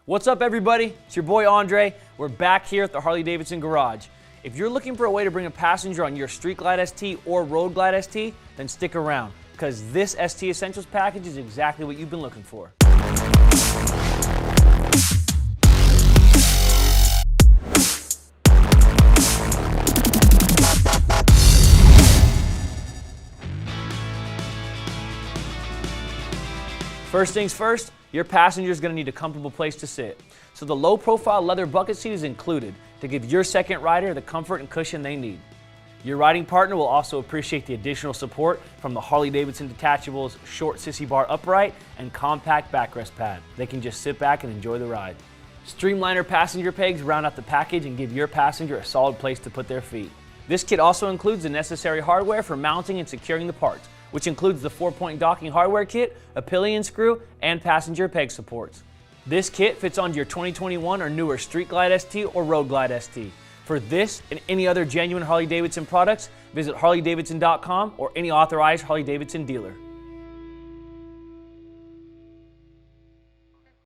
What's up, everybody? It's your boy Andre. We're back here at the Harley-Davidson garage. If you're looking for a way to bring a passenger on your Street Glide ST or Road Glide ST, then stick around, because this ST Essentials package is exactly what you've been looking for. First things first, your passenger is going to need a comfortable place to sit. So the low-profile leather bucket seat is included to give your second rider the comfort and cushion they need. Your riding partner will also appreciate the additional support from the Harley-Davidson Detachables short Sissy bar upright and compact backrest pad. They can just sit back and enjoy the ride. Streamliner passenger pegs round out the package and give your passenger a solid place to put their feet. This kit also includes the necessary hardware for mounting and securing the parts, which includes the 4-point docking hardware kit, a pillion screw, and passenger peg supports. This kit fits onto your 2021 or newer Street Glide ST or Road Glide ST. For this and any other genuine Harley-Davidson products, visit harleydavidson.com or any authorized Harley-Davidson dealer.